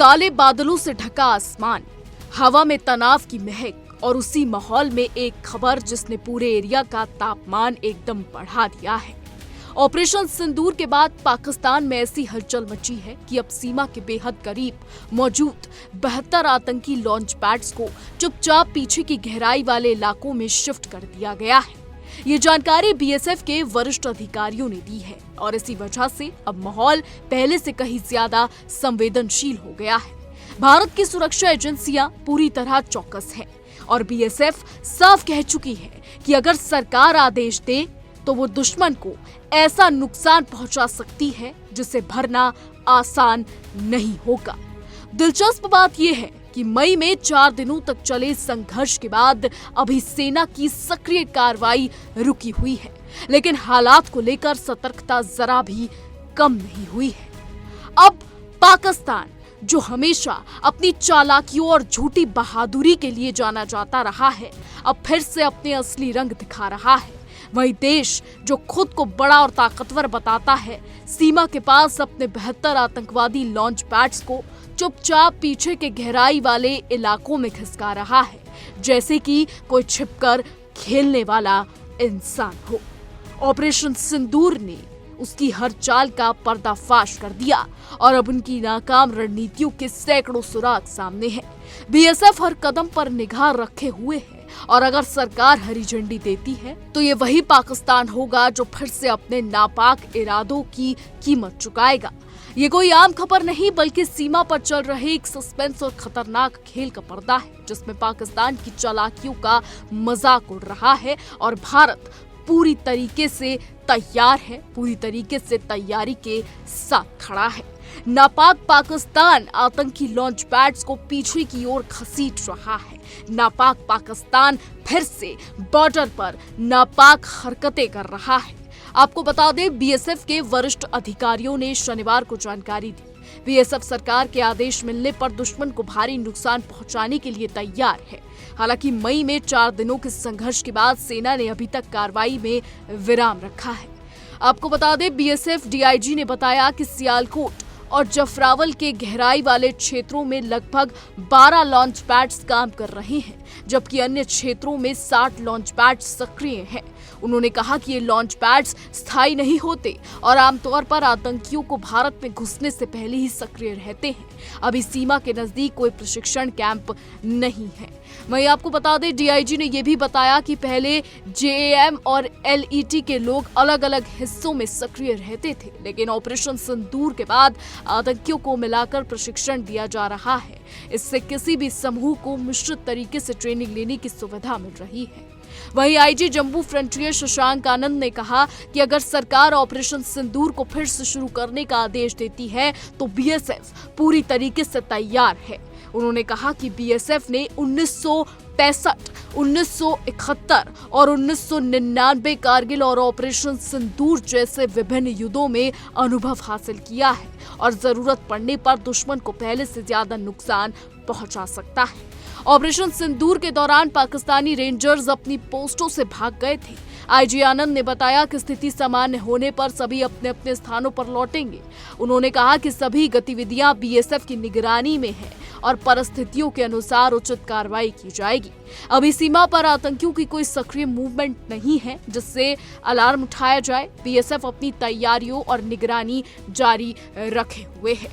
काले बादलों से ढका आसमान, हवा में तनाव की महक और उसी माहौल में एक खबर जिसने पूरे एरिया का तापमान एकदम बढ़ा दिया है। ऑपरेशन सिंदूर के बाद पाकिस्तान में ऐसी हलचल मची है कि अब सीमा के बेहद करीब मौजूद 72 आतंकी लॉन्च पैड्स को चुपचाप पीछे की गहराई वाले इलाकों में शिफ्ट कर दिया गया है। ये जानकारी बीएसएफ के वरिष्ठ अधिकारियों ने दी है और इसी वजह से अब माहौल पहले से कहीं ज्यादा संवेदनशील हो गया है। भारत की सुरक्षा एजेंसियां पूरी तरह चौकस हैं और बीएसएफ साफ कह चुकी है कि अगर सरकार आदेश दे तो वो दुश्मन को ऐसा नुकसान पहुंचा सकती है जिसे भरना आसान नहीं होगा। दिलचस्प बात यह है कि मई में 4 दिनों तक चले संघर्ष के बाद अभी सेना की सक्रिय कार्रवाई रुकी हुई है, लेकिन हालात को लेकर सतर्कता जरा भी कम नहीं हुई है। अब पाकिस्तान, जो हमेशा अपनी चालाकियों और झूठी बहादुरी के लिए जाना जाता रहा है, अब फिर से अपने असली रंग दिखा रहा है। वही देश जो खुद को बड़ा और ताकतवर बताता है, सीमा के पास अपने 72 आतंकवादी लॉन्च पैड्स को चुपचाप पीछे के गहराई वाले इलाकों में खिसका रहा है, जैसे कि कोई छिपकर खेलने वाला इंसान हो। ऑपरेशन सिंदूर ने उसकी हर चाल का पर्दाफाश कर दिया और अब उनकी नाकाम रणनीतियों के सैकड़ों सुराग सामने हैं। बीएसएफ हर कदम पर निगाह रखे हुए है और अगर सरकार हरी झंडी देती है तो ये वही पाकिस्तान होगा जो फिर से अपने नापाक इरादों की कीमत चुकाएगा। ये कोई आम खबर नहीं बल्कि सीमा पर चल रहे एक सस्पेंस और खतरनाक खेल का पर्दा है, जिसमें पाकिस्तान की चालाकियों का मजाक उड़ रहा है और भारत पूरी तरीके से तैयार है, पूरी तरीके से तैयारी के साथ खड़ा है। नापाक पाकिस्तान आतंकी लॉन्च पैड्स को पीछे की ओर घसीट रहा है। नापाक पाकिस्तान फिर से बॉर्डर पर नापाक हरकतें कर रहा है। आपको बता दें, बीएसएफ के वरिष्ठ अधिकारियों ने शनिवार को जानकारी दी। बीएसएफ सरकार के आदेश मिलने पर दुश्मन को भारी नुकसान पहुंचाने के लिए तैयार है। हालांकि मई में 4 दिनों के संघर्ष के बाद सेना ने अभी तक कार्रवाई में विराम रखा है। आपको बता दें, बीएसएफ डीआईजी ने बताया कि सियालकोट और जफरावल के गहराई वाले क्षेत्रों में लगभग 12 लॉन्च पैड्स काम कर रहे हैं, जबकि अन्य क्षेत्रों में 60 लॉन्च पैड्स सक्रिय हैं। उन्होंने कहा कि ये लॉन्च पैड्स स्थायी नहीं होते और आमतौर पर आतंकियों को भारत में घुसने से पहले ही सक्रिय रहते हैं। अभी सीमा के नजदीक कोई प्रशिक्षण कैंप नहीं है। वहीं आपको बता दें, डीआईजी ने यह भी बताया कि पहले जेएएम और एलईटी के लोग अलग अलग हिस्सों में सक्रिय रहते थे, लेकिन ऑपरेशन सिंदूर के बाद आतंकियों को मिलाकर प्रशिक्षण दिया जा रहा है। इससे किसी भी समूह को मिश्रित तरीके से ट्रेनिंग लेने की सुविधा मिल रही है। वहीं आईजी जम्मू फ्रंटियर शशांक आनंद ने कहा कि अगर सरकार ऑपरेशन सिंदूर को फिर से शुरू करने का आदेश देती है तो बीएसएफ पूरी तरीके से तैयार है। उन्होंने कहा कि बीएसएफ ने 1965, 1971 और 1999 कारगिल और ऑपरेशन सिंदूर जैसे विभिन्न युद्धों में अनुभव हासिल किया है और जरूरत पड़ने पर दुश्मन को पहले से ज्यादा नुकसान पहुंचा सकता है। ऑपरेशन सिंदूर के दौरान पाकिस्तानी रेंजर्स अपनी पोस्टों से भाग गए थे। आईजी आनंद ने बताया कि स्थिति सामान्य होने पर सभी अपने अपने स्थानों पर लौटेंगे। उन्होंने कहा कि सभी गतिविधियां बीएसएफ की निगरानी में है और परिस्थितियों के अनुसार उचित कार्रवाई की जाएगी। अभी सीमा पर आतंकियों की कोई सक्रिय मूवमेंट नहीं है जिससे अलार्म उठाया जाए। बीएसएफ अपनी तैयारियों और निगरानी जारी रखे हुए है।